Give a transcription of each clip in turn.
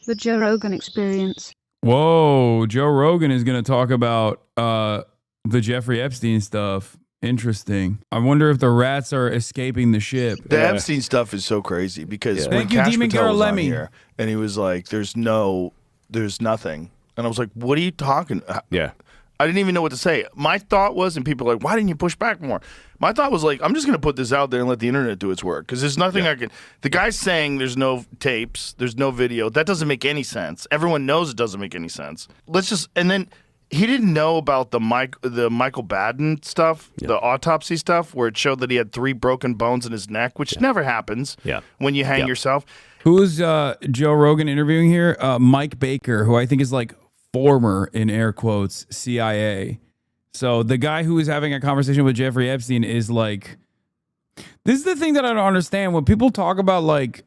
The Joe Rogan Experience. Whoa, Joe Rogan is going to talk about the Jeffrey Epstein stuff. Interesting. I wonder if the rats are escaping the ship. The Epstein stuff is so crazy because when Thank you, Kash Demon Patel was on Lemmy. here, and he was like, there's nothing. And I was like, what are you talking? Yeah. I didn't even know what to say. My thought was, and people are like, why didn't you push back more? My thought was like, I'm just going to put this out there and let the internet do its work because there's nothing I can. The guy's saying there's no tapes, there's no video. That doesn't make any sense. Everyone knows it doesn't make any sense. And then he didn't know about the Michael Baden stuff, the autopsy stuff, where it showed that he had 3 broken bones in his neck, which never happens when you hang yourself. Who's Joe Rogan interviewing here? Mike Baker, who I think is like former, in air quotes, CIA. So the guy who is having a conversation with Jeffrey Epstein is like, this is the thing that I don't understand. When people talk about like,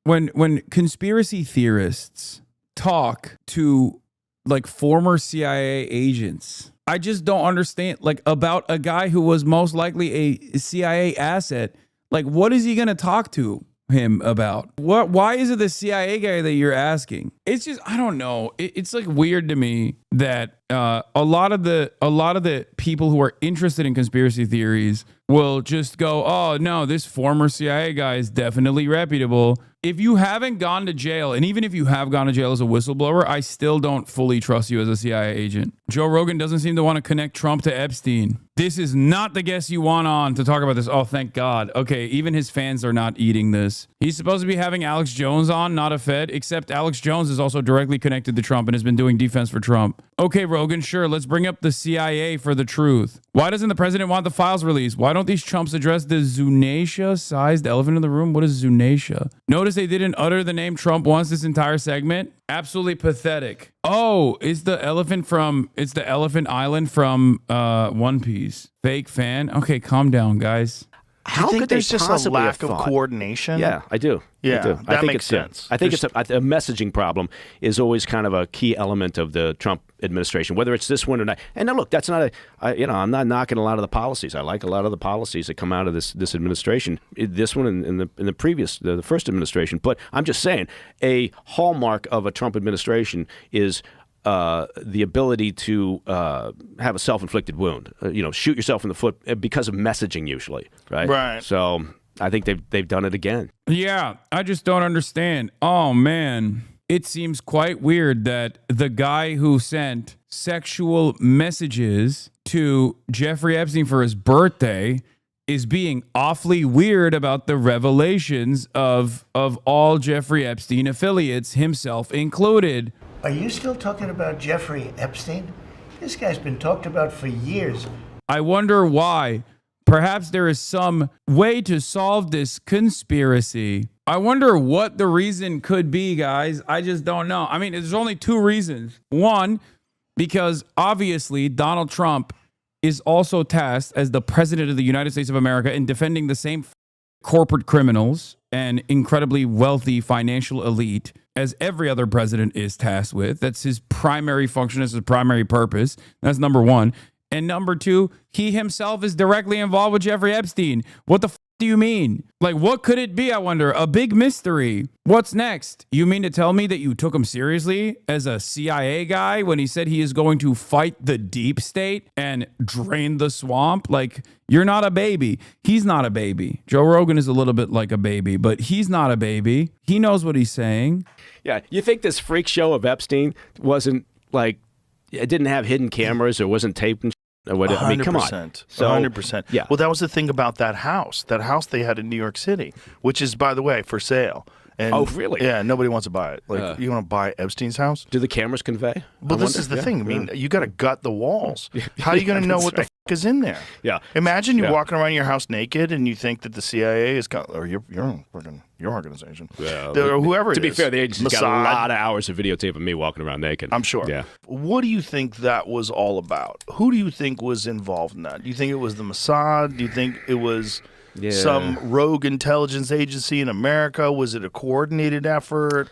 when conspiracy theorists talk to like former CIA agents, I just don't understand, like, about a guy who was most likely a CIA asset. Like, what is he going to talk to him about? Why is it the CIA guy that you're asking? It's just, I don't know. It's like weird to me that a lot of the people who are interested in conspiracy theories will just go, oh no, this former CIA guy is definitely reputable. If you haven't gone to jail, and even if you have gone to jail as a whistleblower, I still don't fully trust you as a CIA agent. Joe Rogan doesn't seem to want to connect Trump to Epstein. This is not the guest you want on to talk about this. Oh, thank God. Okay, even his fans are not eating this. He's supposed to be having Alex Jones on, not a Fed, except Alex Jones is also directly connected to Trump and has been doing defense for Trump. Okay, Rogan, sure, let's bring up the CIA for the truth. Why doesn't the president want the files released? Why don't these chumps address the Zoonacia-sized elephant in the room? What is Zoonacia? Notice they didn't utter the name Trump once this entire segment. Absolutely pathetic. Oh, it's the elephant island from One Piece. Fake fan. Okay, calm down, guys. How Do you think could they there's just a possibly lack have of thought? coordination? Yeah, I do. Yeah, I do. that I think makes it's sense. I think it's a messaging problem is always kind of a key element of the Trump administration, whether it's this one or not. And now look, that's not I'm not knocking a lot of the policies. I like a lot of the policies that come out of this administration. This one and in the previous, the first administration. But I'm just saying, a hallmark of a Trump administration is the ability to have a self-inflicted wound, shoot yourself in the foot because of messaging usually, right? Right. So I think they've done it again. Yeah, I just don't understand. Oh, man. It seems quite weird that the guy who sent sexual messages to Jeffrey Epstein for his birthday is being awfully weird about the revelations of all Jeffrey Epstein affiliates, himself included. Are you still talking about Jeffrey Epstein? This guy's been talked about for years. I wonder why. Perhaps there is some way to solve this conspiracy. I wonder what the reason could be, guys. I just don't know. I mean, there's only 2 reasons. One, because obviously Donald Trump is also tasked as the president of the United States of America in defending the same corporate criminals and incredibly wealthy financial elite as every other president is tasked with. That's his primary function, that's his primary purpose. That's number 1. And number 2, he himself is directly involved with Jeffrey Epstein. What the do you mean? Like, what could it be, I wonder? A big mystery. What's next? You mean to tell me that you took him seriously as a CIA guy when he said he is going to fight the deep state and drain the swamp? Like, you're not a baby. He's not a baby. Joe Rogan is a little bit like a baby, but he's not a baby. He knows what he's saying. Yeah, you think this freak show of Epstein wasn't like, it didn't have hidden cameras or wasn't taped and or whatever. 100%. I mean, come on. So, 100%. Yeah. Well, that was the thing about that house they had in New York City, which is, by the way, for sale. And, oh, really? Yeah, nobody wants to buy it. Like, you want to buy Epstein's house? Do the cameras convey? Well, this is the thing. I mean, you got to gut the walls. How are you going to know what the f is in there? Yeah. Imagine you're walking around your house naked and you think that the CIA is, or your organization, or whoever it is. To be fair, the agency's Mossad. got a lot of hours of videotape of me walking around naked. I'm sure. Yeah. What do you think that was all about? Who do you think was involved in that? Do you think it was the Mossad? Do you think it was some rogue intelligence agency in America? Was it a coordinated effort?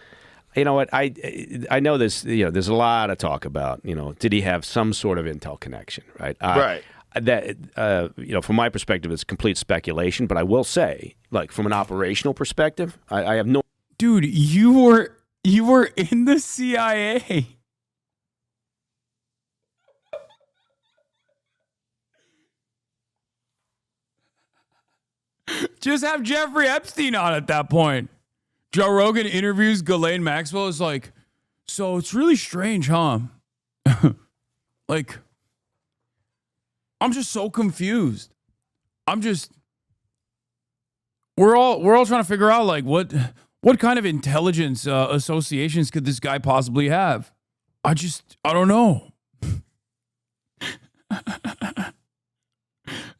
You know what? I know this. There's a lot of talk about. Did he have some sort of intel connection? Right. Right. That from my perspective, it's complete speculation. But I will say, like from an operational perspective, I have no. Dude, you were You were in the CIA. Just have Jeffrey Epstein on at that point. Joe Rogan interviews Ghislaine Maxwell. Is like, so it's really strange, huh? Like, I'm just so confused. We're all trying to figure out like what kind of intelligence associations could this guy possibly have? I don't know.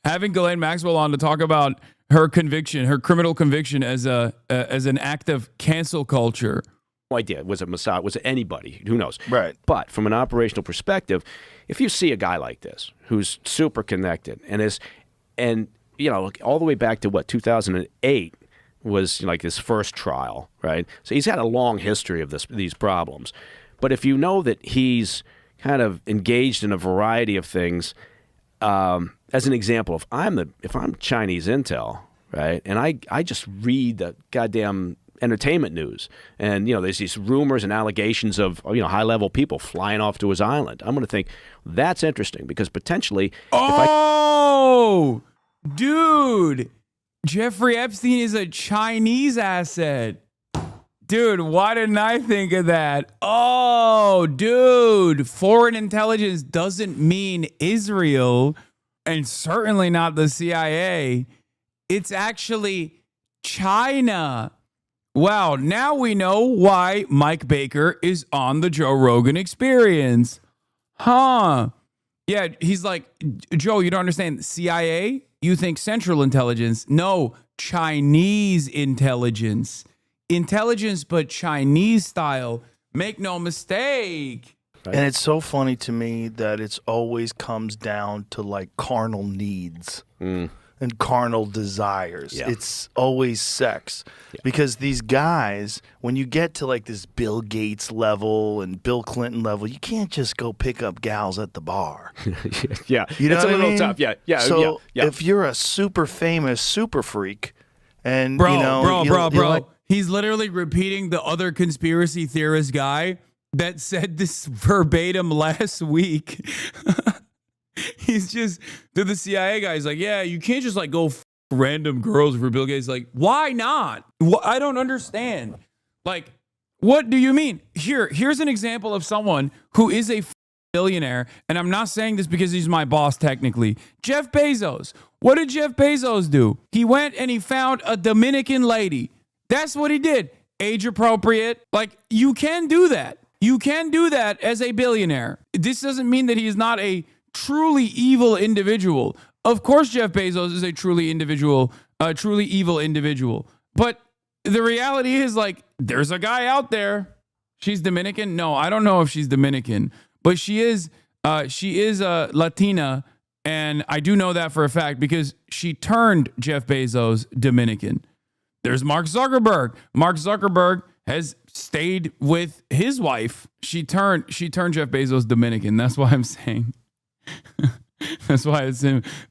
Having Ghislaine Maxwell on to talk about her conviction, her criminal conviction as an act of cancel culture. No idea. Was it Mossad? Was it anybody? Who knows? Right. But from an operational perspective, if you see a guy like this who's super connected and you know, all the way back to 2008 was like his first trial, right? So he's had a long history of these problems. But if you know that he's kind of engaged in a variety of things, as an example, if I'm Chinese intel, right, and I just read the goddamn entertainment news, and you know there's these rumors and allegations of high-level people flying off to his island, I'm going to think that's interesting because potentially, dude, Jeffrey Epstein is a Chinese asset. Dude, why didn't I think of that? Oh, dude, foreign intelligence doesn't mean Israel, and certainly not the CIA. It's actually China. Wow, now we know why Mike Baker is on the Joe Rogan Experience. Huh. Yeah, he's like, Joe, you don't understand. CIA? You think Central Intelligence. No, Chinese intelligence. Intelligence, but Chinese style. Make no mistake. And it's so funny to me that it's always comes down to like carnal needs and carnal desires. Yeah. It's always sex. Yeah. Because these guys, when you get to like this Bill Gates level and Bill Clinton level, you can't just go pick up gals at the bar. Yeah, you know it's a what I little mean? tough. Yeah. So yeah. if you're a super famous super freak, and bro, he's literally repeating the other conspiracy theorist guy that said this verbatim last week. He's just the CIA guy. He's like, yeah, you can't just like go random girls for Bill Gates. Like, why not? I don't understand. Like, what do you mean? Here's an example of someone who is a billionaire, and I'm not saying this because he's my boss technically. Jeff Bezos. What did Jeff Bezos do? He went and he found a Dominican lady. That's what he did. Age appropriate. Like, you can do that. You can do that as a billionaire. This doesn't mean that he is not a truly evil individual. Of course, Jeff Bezos is a truly evil individual. But the reality is, like, there's a guy out there. She's Dominican. No, I don't know if she's Dominican, but she is Latina, and I do know that for a fact because she turned Jeff Bezos Dominican. There's Mark Zuckerberg. Mark Zuckerberg has stayed with his wife. She turned Jeff Bezos Dominican. That's why I'm saying. That's why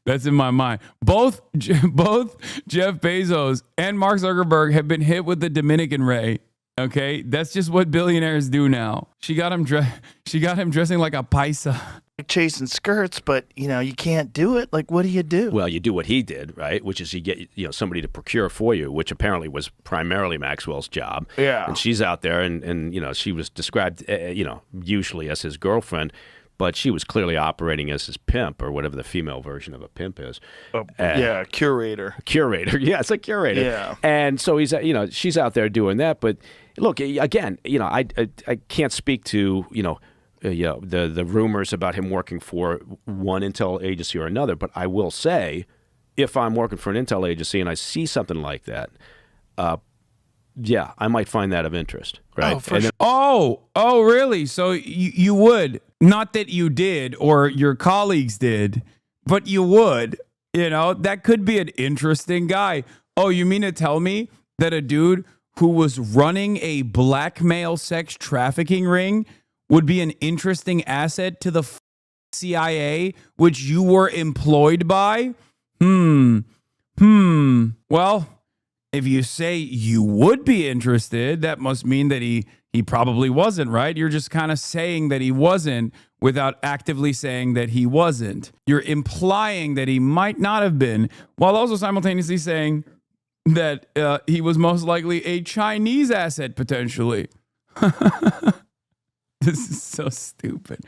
that's in my mind. Both Jeff Bezos and Mark Zuckerberg have been hit with the Dominican ray. Okay, that's just what billionaires do now. She got him dressing like a paisa. Chasing skirts, but you can't do it. Like, what do you do? Well, you do what he did, right? Which is you get somebody to procure for you, which apparently was primarily Maxwell's job. Yeah. And she's out there, and she was described, usually as his girlfriend, but she was clearly operating as his pimp or whatever the female version of a pimp is. Curator. Curator. Yeah, it's a curator. Yeah. And so he's, she's out there doing that. But look, again, I can't speak to, the rumors about him working for one intel agency or another. But I will say, if I'm working for an intel agency and I see something like that, I might find that of interest, right? Oh, for sure. Oh, really? So you would, not that you did or your colleagues did, but you would, that could be an interesting guy. Oh, you mean to tell me that a dude who was running a blackmail sex trafficking ring would be an interesting asset to the CIA, which you were employed by? Well, If you say you would be interested, that must mean that he probably wasn't, right? You're just kind of saying that he wasn't without actively saying that he wasn't. You're implying that he might not have been, while also simultaneously saying that he was most likely a Chinese asset potentially. This is so stupid.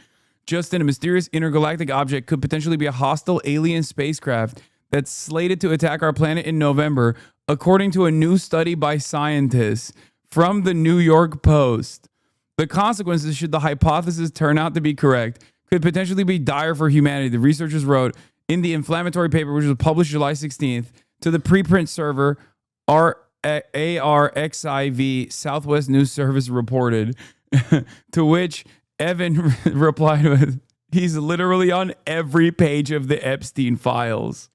Justin, a mysterious intergalactic object could potentially be a hostile alien spacecraft that's slated to attack our planet in November, according to a new study by scientists from the New York Post. The consequences, should the hypothesis turn out to be correct, could potentially be dire for humanity, the researchers wrote in the inflammatory paper, which was published July 16th, to the preprint server ARXIV Southwest News Service reported, to which Evan replied with, he's literally on every page of the Epstein files.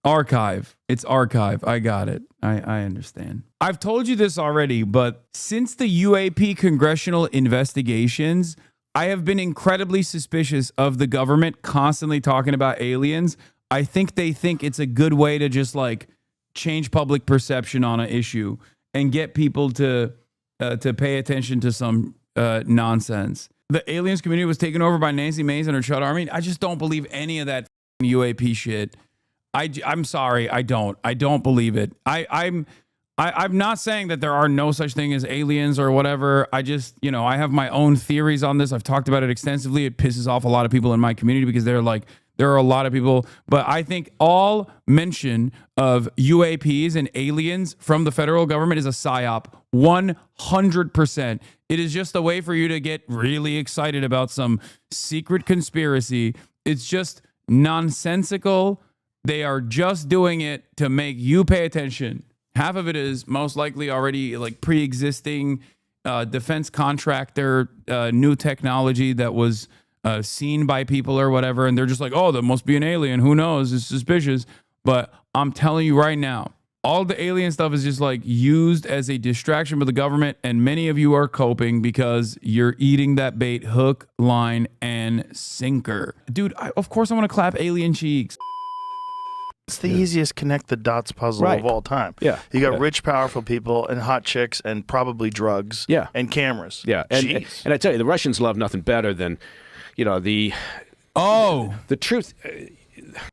Archive. It's archive. I got it. I understand. I've told you this already, but since the UAP congressional investigations, I have been incredibly suspicious of the government constantly talking about aliens. I think they think it's a good way to just like change public perception on an issue and get people to pay attention to some nonsense. The aliens community was taken over by Nancy Mace and her Chud Army. I just don't believe any of that UAP shit. I'm sorry, I don't believe it. I'm not saying that there are no such thing as aliens or whatever. I just, I have my own theories on this. I've talked about it extensively. It pisses off a lot of people in my community because they're like, there are a lot of people, but I think all mention of UAPs and aliens from the federal government is a psyop. 100%. It is just a way for you to get really excited about some secret conspiracy. It's just nonsensical. They are just doing it to make you pay attention. Half of it is most likely already like pre-existing defense contractor, new technology that was seen by people or whatever. And they're just like, oh, that must be an alien. Who knows? It's suspicious. But I'm telling you right now, all the alien stuff is just like used as a distraction for the government. And many of you are coping because you're eating that bait hook, line, and sinker. Dude, of course I want to clap alien cheeks. It's the easiest connect the dots puzzle of all time. Yeah. You got rich, powerful people and hot chicks and probably drugs and cameras. Yeah. And I tell you, the Russians love nothing better than, the truth.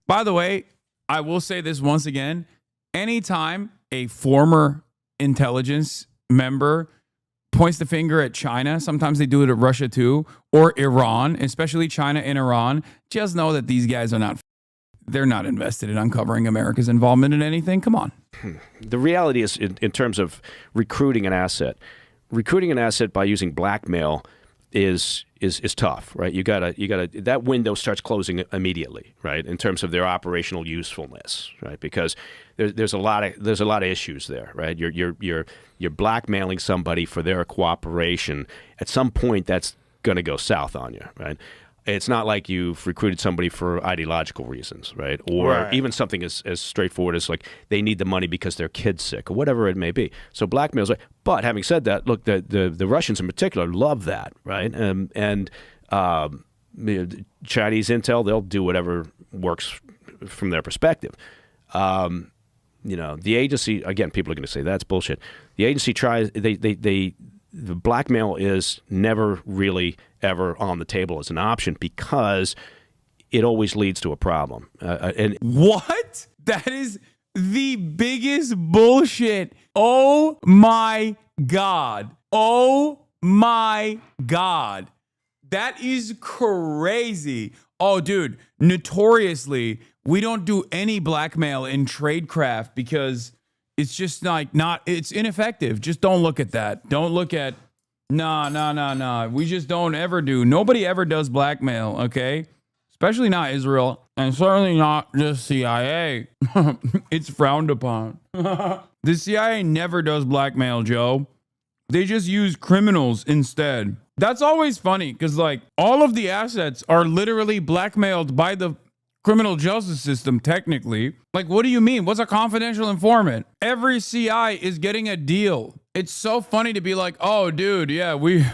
By the way, I will say this once again. Anytime a former intelligence member points the finger at China, sometimes they do it at Russia too, or Iran, especially China and Iran, just know that these guys are not, they're not invested in uncovering America's involvement in anything. Come on. The reality is, in terms of recruiting an asset by using blackmail is tough, right? You gotta that window starts closing immediately, right? In terms of their operational usefulness, right? Because there's a lot of issues there, right? You're blackmailing somebody for their cooperation. At some point, that's gonna go south on you, right? It's not like you've recruited somebody for ideological reasons, right? Or even something as straightforward as like they need the money because their kid's sick or whatever it may be. So blackmail's right. But having said that, look, the Russians in particular love that, right? And Chinese intel, they'll do whatever works from their perspective. The agency, again, people are going to say that's bullshit. The agency tries, the blackmail is never really ever on the table as an option because it always leads to a problem. And what? That is the biggest bullshit. Oh my God. Oh my God. That is crazy. Oh, dude, notoriously, we don't do any blackmail in tradecraft because it's just like it's ineffective. Just don't look at that. Don't look at, nah. We just don't ever do. Nobody ever does blackmail, okay? Especially not Israel, and certainly not just CIA. It's frowned upon. The CIA never does blackmail, Joe. They just use criminals instead. That's always funny, because like all of the assets are literally blackmailed by the criminal justice system, technically. Like, what do you mean? What's a confidential informant? Every CI is getting a deal. It's so funny to be like, oh, dude, yeah, we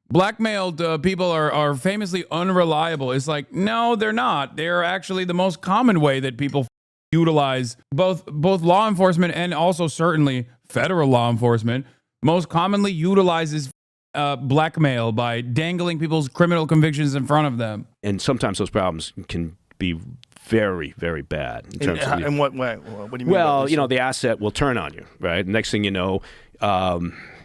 blackmailed people are famously unreliable. It's like, no, they're not. They're actually the most common way that people utilize both law enforcement and also certainly federal law enforcement most commonly utilizes blackmail by dangling people's criminal convictions in front of them. And sometimes those problems can be very, very bad. In terms of, in what way? What do you mean? well, the asset will turn on you, right? Next thing you know,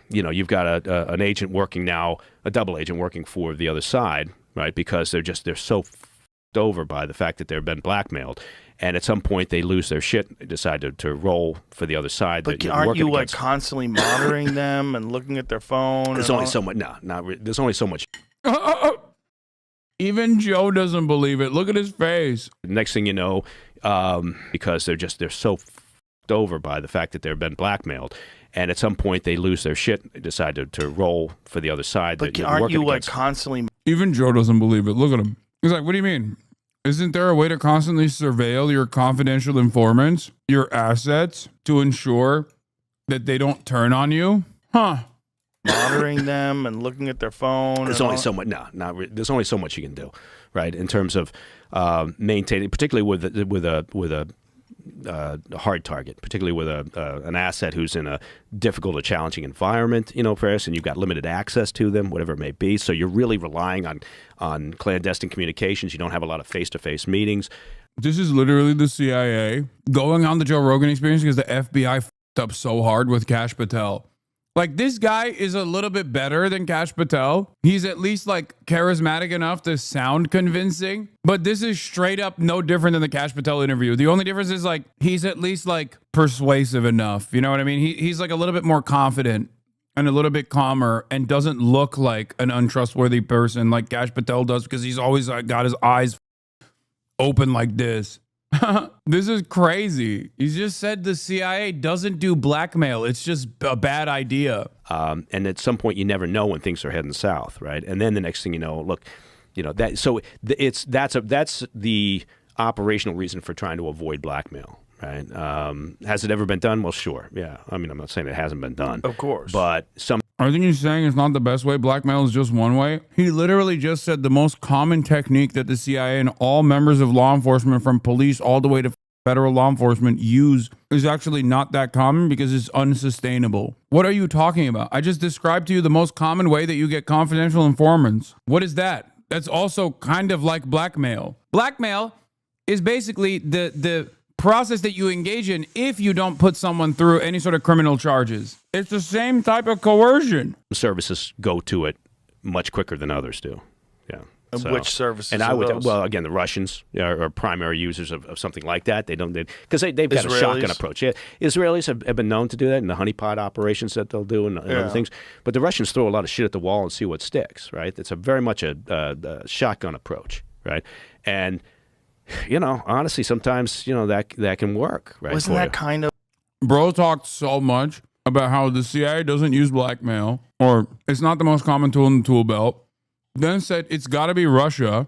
you've got an agent working now, a double agent working for the other side, right? Because they're so f***ed over by the fact that they've been blackmailed. And at some point, they lose their shit. They decide to roll for the other side. But aren't you like constantly monitoring them and looking at their phone? There's only so much. No, not really. There's only so much. Even Joe doesn't believe it. Look at his face. Next thing you know, because they're so f***ed over by the fact that they've been blackmailed. And at some point, they lose their shit. They decide to roll for the other side. But aren't you like constantly? Even Joe doesn't believe it. Look at him. He's like, what do you mean? Isn't there a way to constantly surveil your confidential informants, your assets, to ensure that they don't turn on you? Huh. Monitoring them and looking at their phone. There's only so much. No, not really. There's only so much you can do, right? In terms of maintaining, particularly with a hard target, particularly with an asset who's in a difficult or challenging environment, for us, and you've got limited access to them, whatever it may be. So you're really relying on clandestine communications. You don't have a lot of face-to-face meetings. This is literally the CIA going on the Joe Rogan Experience because the FBI f***ed up so hard with Kash Patel. Like, this guy is a little bit better than Kash Patel. He's at least like charismatic enough to sound convincing, but this is straight up no different than the Kash Patel interview. The only difference is like, he's at least like persuasive enough. You know what I mean? He's like a little bit more confident and a little bit calmer and doesn't look like an untrustworthy person like Kash Patel does because he's always like, got his eyes open like this. This is crazy. He just said the CIA doesn't do blackmail. It's just a bad idea. And at some point, you never know when things are heading south, right? And then the next thing you know, look, that. So that's the operational reason for trying to avoid blackmail, right? Has it ever been done? Well, sure, yeah. I mean, I'm not saying it hasn't been done, of course, but some. I think he's saying it's not the best way. Blackmail is just one way. He literally just said the most common technique that the CIA and all members of law enforcement, from police all the way to federal law enforcement, use is actually not that common because it's unsustainable. What are you talking about? I just described to you the most common way that you get confidential informants. What is that? That's also kind of like blackmail. Blackmail is basically the process that you engage in if you don't put someone through any sort of criminal charges. It's the same type of coercion. Services go to it much quicker than others do. Yeah. So, which services? And I would, well, again, the Russians are primary users of something like that. They've got a shotgun approach. Yeah, Israelis have been known to do that in the honeypot operations that they'll do and other things. But the Russians throw a lot of shit at the wall and see what sticks. Right? It's a very much a shotgun approach. Right? And honestly, sometimes that can work. Right? Wasn't that kind of? Bro talked so much about how the CIA doesn't use blackmail, or it's not the most common tool in the tool belt. Then said it's got to be Russia.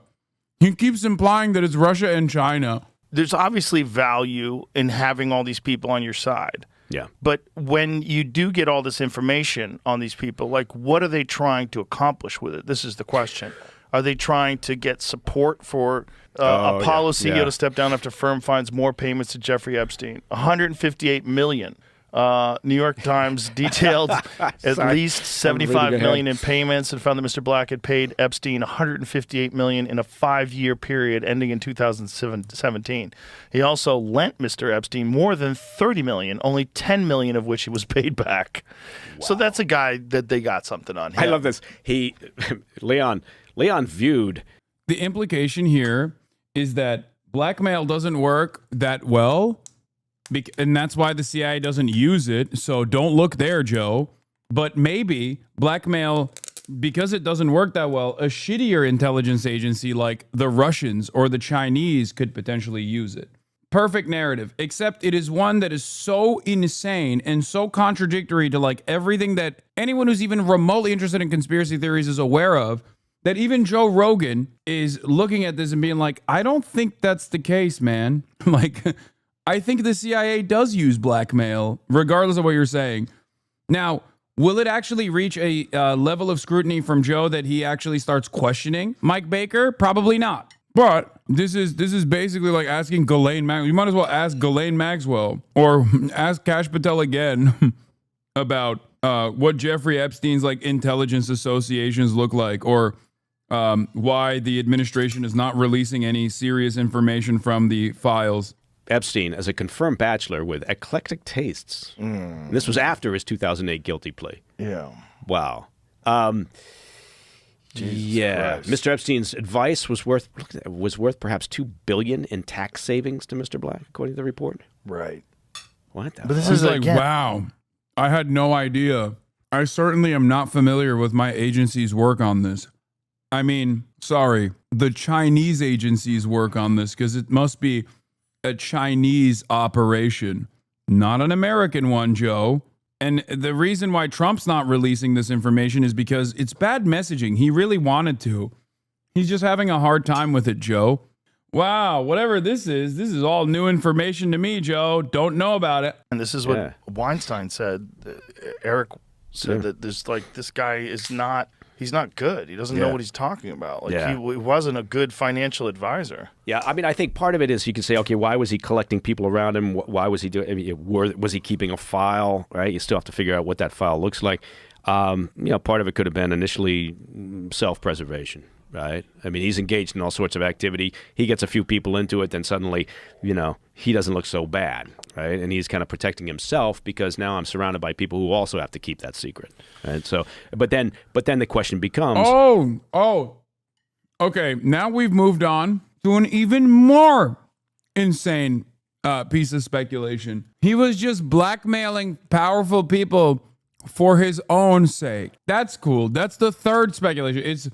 He keeps implying that it's Russia and China. There's obviously value in having all these people on your side. Yeah. But when you do get all this information on these people, like, what are they trying to accomplish with it? This is the question. Are they trying to get support for Apollo CEO to step down after firm finds more payments to Jeffrey Epstein? $158 million. New York Times detailed at least $75 million in payments and found that Mr. Black had paid Epstein $158 million in a 5-year period ending in 2017. He also lent Mr. Epstein more than $30 million, only $10 million of which he was paid back. Wow. So that's a guy that they got something on him. I love this. Leon viewed. The implication here is that blackmail doesn't work that well. And that's why the CIA doesn't use it. So don't look there, Joe. But maybe blackmail, because it doesn't work that well, a shittier intelligence agency like the Russians or the Chinese could potentially use it. Perfect narrative, except it is one that is so insane and so contradictory to like everything that anyone who's even remotely interested in conspiracy theories is aware of, that even Joe Rogan is looking at this and being like, I don't think that's the case, man. Like, I think the CIA does use blackmail, regardless of what you're saying. Now, will it actually reach a level of scrutiny from Joe that he actually starts questioning Mike Baker? Probably not. But this is basically like asking Ghislaine Maxwell. You might as well ask Ghislaine Maxwell or ask Kash Patel again about what Jeffrey Epstein's like intelligence associations look like, or why the administration is not releasing any serious information from the files. Epstein, as a confirmed bachelor with eclectic tastes. This was after his 2008 guilty plea. Yeah. Wow. Jesus Christ. Mr. Epstein's advice was worth perhaps $2 billion in tax savings to Mr. Black, according to the report. Right. What the? But this I is was like, again, wow, I had no idea. I certainly am not familiar with my agency's work on this. I mean, sorry, the Chinese agency's work on this, because it must be a Chinese operation, not an American one, Joe. And the reason why Trump's not releasing this information is because it's bad messaging. He really wanted to. He's just having a hard time with it, Joe. Wow, whatever this is all new information to me, Joe. Don't know about it. And this is what Weinstein said. Eric said that there's like, this guy is not, he's not good. He doesn't know what he's talking about. Like he wasn't a good financial advisor. Yeah, I mean, I think part of it is you can say, okay, why was he collecting people around him? Why was he doing? I mean, was he keeping a file? Right, you still have to figure out what that file looks like. You know, part of it could have been initially self-preservation. Right, I mean, he's engaged in all sorts of activity. He gets a few people into it, then suddenly, you know, he doesn't look so bad, right? And he's kind of protecting himself because now I'm surrounded by people who also have to keep that secret. And so, but then the question becomes, okay, now we've moved on to an even more insane piece of speculation. He was just blackmailing powerful people for his own sake. That's cool. That's the third speculation.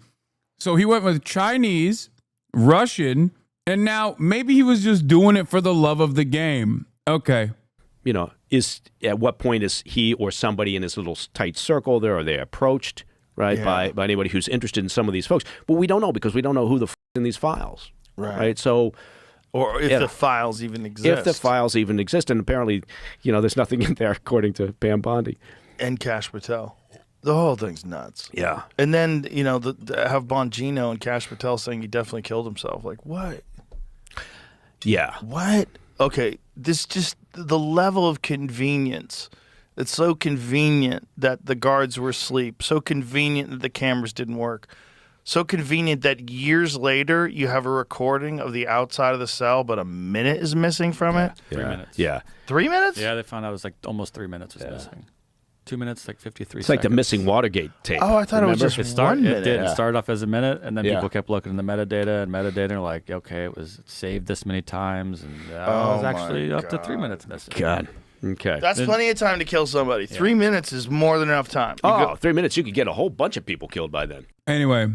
So he went with Chinese, Russian, and now maybe he was just doing it for the love of the game. Okay. You know, at what point is he or somebody in his little tight circle there? Are they approached, right, by anybody who's interested in some of these folks? But we don't know because we don't know who the in these files, right? So, or if the files even exist. If the files even exist, and apparently, you know, there's nothing in there according to Pam Bondi and Kash Patel. The whole thing's nuts. Yeah. And then, you know, have Bongino and Kash Patel saying he definitely killed himself. Like, what? Yeah. What? Okay, this just, the level of convenience. It's so convenient that the guards were asleep. So convenient that the cameras didn't work. So convenient that years later you have a recording of the outside of the cell, but a minute is missing from it. 3 minutes. Yeah. 3 minutes? Yeah, they found out it was like almost 3 minutes was missing. 2 minutes, like 53 It's seconds. like the missing Watergate tape. Oh, I thought it was just It 1 minute. It did. It started off as a minute, and then Yeah. people kept looking in the metadata, and like, okay, it was saved this many times, and it was actually up to 3 minutes missing. God. Okay. That's plenty of time to kill somebody. 3 minutes is more than enough time. 3 minutes, you could get a whole bunch of people killed by then. Anyway,